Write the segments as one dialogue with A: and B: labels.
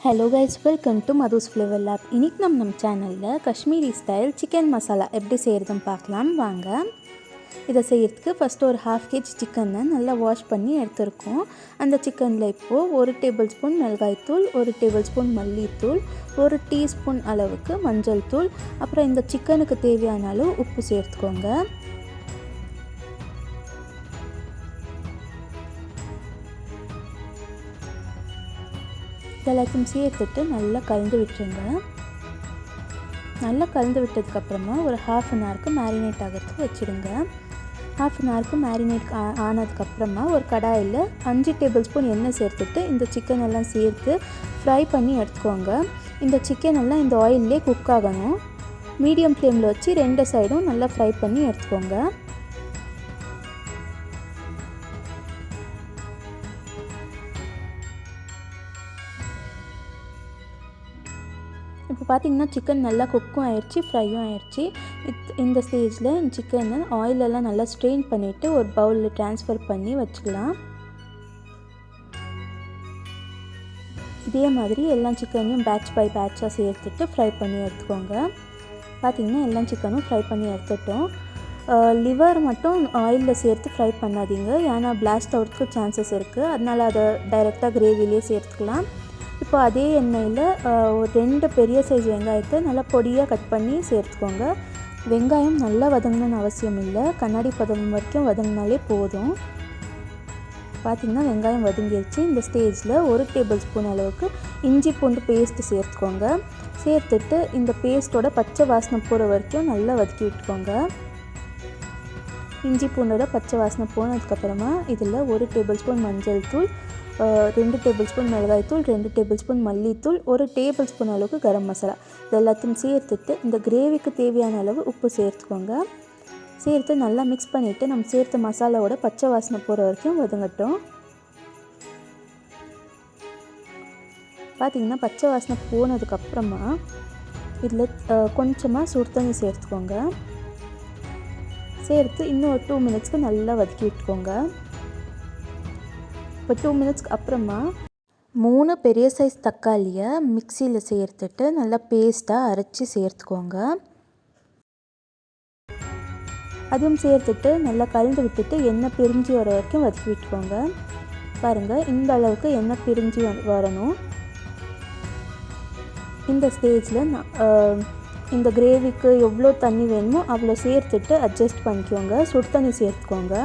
A: Hello guys, welcome to Madhu's flavour lab. இன்றைக்கி நம்ம சேனலில் காஷ்மீரி ஸ்டைல் சிக்கன் மசாலா எப்படி செய்கிறதுன்னு பார்க்கலாம் வாங்க. இதை செய்கிறதுக்கு ஃபஸ்ட்டு ஒரு 1/2 kg சிக்கனை நல்லா வாஷ் பண்ணி எடுத்துருக்கோம். அந்த சிக்கனில் இப்போது 1 டேபிள் ஸ்பூன் மிளகாய்த்தூள், 1 டேபிள் ஸ்பூன் மல்லித்தூள், 1 டீஸ்பூன் அளவுக்கு மஞ்சள் தூள், அப்புறம் இந்த சிக்கனுக்கு தேவையான அளவு உப்பு சேர்த்துக்கோங்க. எல்லாத்தையும் சேர்த்துட்டு நல்லா கலந்து விட்டுருங்க. நல்லா கலந்து விட்டதுக்கப்புறமா ஒரு 1/2 அன் ஹவருக்கு மேரினேட் ஆகிறதுக்கு வச்சுடுங்க. 1/2 அன் ஹவருக்கு மேரினேட் ஆனதுக்கப்புறமா ஒரு கடாயில் 5 டேபிள் ஸ்பூன் எண்ணெய் சேர்த்துட்டு இந்த சிக்கன் எல்லாம் சேர்த்து ஃப்ரை பண்ணி எடுத்துக்கோங்க. இந்த சிக்கன் எல்லாம் இந்த ஆயிலே குக் ஆகணும். மீடியம் ஃப்ளேமில் வச்சு 2 சைடும் நல்லா ஃப்ரை பண்ணி எடுத்துக்கோங்க. இப்போ பார்த்திங்கன்னா சிக்கன் நல்லா குக்கும் ஆயிடுச்சு, ஃப்ரையும் ஆயிடுச்சு. இந்த ஸ்டேஜில் சிக்கனை ஆயிலெல்லாம் நல்லா ஸ்ட்ரெயின் பண்ணிவிட்டு ஒரு பவுலில் ட்ரான்ஸ்ஃபர் பண்ணி வச்சுக்கலாம். இதே மாதிரி எல்லா சிக்கனையும் பேட்ச் பை பேட்சாக சேர்த்துட்டு ஃப்ரை பண்ணி எடுத்துக்கோங்க. பார்த்திங்கன்னா எல்லா சிக்கனும் ஃப்ரை பண்ணி எடுத்துட்டோம். லிவர் மட்டும் ஆயிலில் சேர்த்து ஃப்ரை பண்ணாதீங்க, ஏன்னா பிளாஸ்ட் ஆகிறதுக்கு சான்சஸ் இருக்குது. அதனால் அதை டைரெக்டாக கிரேவிலே சேர்த்துக்கலாம். இப்போ அதே எண்ணெயில் ஒரு 2 பெரிய சைஸ் வெங்காயத்தை நல்லா பொடியாக கட் பண்ணி சேர்த்துக்கோங்க. வெங்காயம் நல்லா வதங்கணும்னு அவசியம் இல்லை, கண்ணாடி பதம் வரைக்கும் வதங்கினாலே போதும். பார்த்திங்கன்னா வெங்காயம் வதங்கிடுச்சு. இந்த ஸ்டேஜில் 1 டேபிள் ஸ்பூன் அளவுக்கு இஞ்சி பூண்டு பேஸ்ட்டு சேர்த்துக்கோங்க. சேர்த்துட்டு இந்த பேஸ்ட்டோட பச்சை வாசனை போகிற வரைக்கும் நல்லா வதக்கி விட்டுக்கோங்க. இஞ்சி பூண்டோட பச்சை வாசனை போனதுக்கப்புறமா இதில் 1 டேபிள் ஸ்பூன் மஞ்சள் தூள், 2 டேபிள் ஸ்பூன் மிளகாய்த்தூள், 2 டேபிள் ஸ்பூன் மல்லித்தூள், 1 டேபிள் ஸ்பூன் அளவுக்கு கரம் மசாலா இது எல்லாத்தையும் சேர்த்துட்டு இந்த கிரேவிக்கு தேவையான அளவு உப்பு சேர்த்துக்கோங்க. சேர்த்து நல்லா மிக்ஸ் பண்ணிவிட்டு நம்ம சேர்த்த மசாலாவோட பச்சை வாசனை போகிற வரைக்கும் வதங்கட்டும். பார்த்திங்கன்னா பச்சை வாசனை போனதுக்கப்புறமா இதில் கொஞ்சமாக சுடு தண்ணி சேர்த்துக்கோங்க. சேர்த்து இன்னும் ஒரு 2 மினிட்ஸ்க்கு நல்லா வதக்கி விட்டுக்கோங்க. இப்போ 2 மினிட்ஸ்க்கு அப்புறமா 3 பெரிய சைஸ் தக்காளியை மிக்சியில் சேர்த்துட்டு நல்லா பேஸ்ட்டாக அரைச்சி சேர்த்துக்கோங்க. அதுவும் சேர்த்துட்டு நல்லா கலந்து விட்டுட்டு எண்ணெய் பிரிஞ்சு வர வரைக்கும் வதக்கி விட்டுக்கோங்க. பாருங்கள், இந்த அளவுக்கு எண்ணெய் பிரிஞ்சு வரணும். இந்த ஸ்டேஜில் இந்த கிரேவிக்கு எவ்வளோ தண்ணி வேணுமோ அவ்வளோ சேர்த்துட்டு அட்ஜஸ்ட் பண்ணிக்கோங்க. சுடு தண்ணி சேர்த்துக்கோங்க.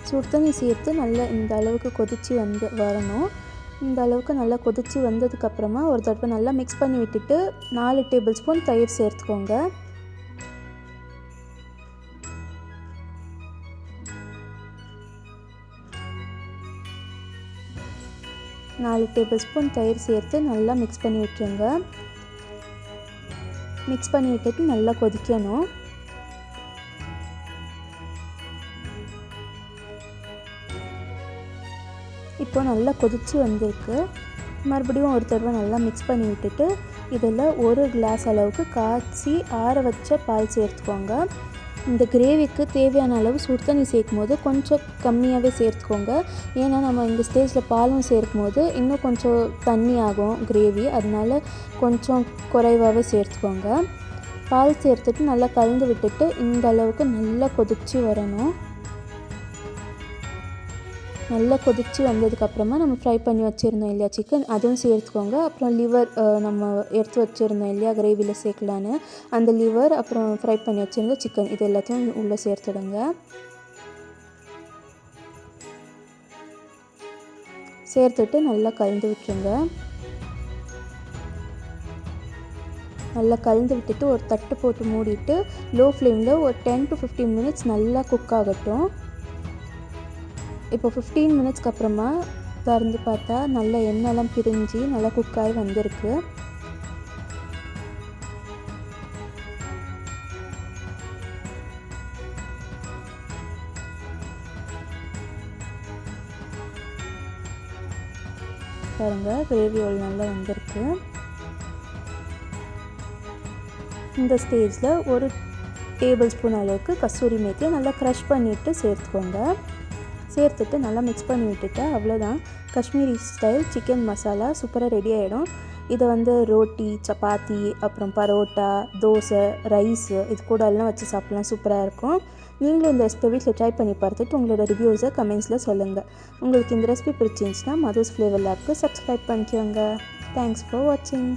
A: சுடு தண்ணி சேர்த்து நல்லா இந்த அளவுக்கு கொதித்து வரணும். இந்த அளவுக்கு நல்லா கொதித்து வந்ததுக்கப்புறமா ஒரு தடவை நல்லா மிக்ஸ் பண்ணி விட்டுட்டு 4 டேபிள் ஸ்பூன் தயிர் சேர்த்துக்கோங்க. நாலு டேபிள் ஸ்பூன் தயிர் சேர்த்து நல்லா மிக்ஸ் பண்ணி விட்டுருங்க. மிக்ஸ் பண்ணி விட்டுட்டு நல்லா கொதிக்கணும். இப்போ நல்லா கொதித்து வந்திருக்கு. மறுபடியும் ஒரு தடவை நல்லா மிக்ஸ் பண்ணி விட்டுட்டு இதில் 1 கிளாஸ் அளவுக்கு காய்ச்சி ஆற வச்ச பால் சேர்த்துக்கோங்க. இந்த கிரேவிக்கு தேவையான அளவு சுடு தண்ணி சேர்க்கும் போது கொஞ்சம் கம்மியாகவே சேர்த்துக்கோங்க. ஏன்னா நம்ம இந்த ஸ்டேஜில் பாலும் சேர்க்கும் போது இன்னும் கொஞ்சம் தண்ணி ஆகும் கிரேவி, அதனால கொஞ்சம் குறைவாகவே சேர்த்துக்கோங்க. பால் சேர்த்துட்டு நல்லா கலந்து விட்டுட்டு இந்த அளவுக்கு நல்லா கொதித்து வரணும். நல்லா கொதித்து வந்ததுக்கப்புறமா நம்ம ஃப்ரை பண்ணி வச்சுருந்தோம் இல்லையா சிக்கன், அதுவும் சேர்த்துக்கோங்க. அப்புறம் லிவர் நம்ம எடுத்து வச்சுருந்தோம் இல்லையா கிரேவியில் சேர்க்கலான்னு, அந்த லிவர் அப்புறம் ஃப்ரை பண்ணி வச்சுருந்த சிக்கன் இது எல்லாத்தையும் உள்ளே சேர்த்துடுங்க. சேர்த்துட்டு நல்லா கலந்து விட்டுருங்க. நல்லா கலந்து விட்டுட்டு ஒரு தட்டு போட்டு மூடிட்டு லோ ஃப்ளேமில் ஒரு 10 to 15 மினிட்ஸ் நல்லா குக் ஆகட்டும். இப்போ 15 மினிட்ஸ்க்கு அப்புறமா திறந்து பார்த்தா நல்லா எண்ணெய்லாம் பிரிஞ்சு நல்லா குக்காகி வந்திருக்கு. பாருங்கள், கிரேவி எவ்வளோ நல்லா வந்திருக்கு. இந்த ஸ்டேஜில் 1 டேபிள் ஸ்பூன் அளவுக்கு கஸ்தூரி மேத்தி நல்லா க்ரஷ் பண்ணிவிட்டு சேர்த்துக்கோங்க. சேர்த்துட்டு நல்லா மிக்ஸ் பண்ணி விட்டுட்டு அவ்வளோதான், காஷ்மீரி ஸ்டைல் சிக்கன் மசாலா சூப்பராக ரெடி ஆகிடும். இதை வந்து ரோட்டி, சப்பாத்தி, அப்புறம் பரோட்டா, தோசை, ரைஸு இது கூட எல்லாம் வச்சு சாப்பிட்லாம். சூப்பராக இருக்கும். நீங்களும் இந்த ரெசிபி வீட்டில் ட்ரை பண்ணி பார்த்துட்டு உங்களோட ரிவ்யூஸை கமெண்ட்ஸில் சொல்லுங்கள். உங்களுக்கு இந்த ரெசிபி பிடிச்சிருந்துச்சுன்னா மதுஸ் ஃப்ளேவர் லேப்க்கு சப்ஸ்கிரைப் பண்ணிக்கோங்க. தேங்க்ஸ் ஃபார் வாட்சிங்.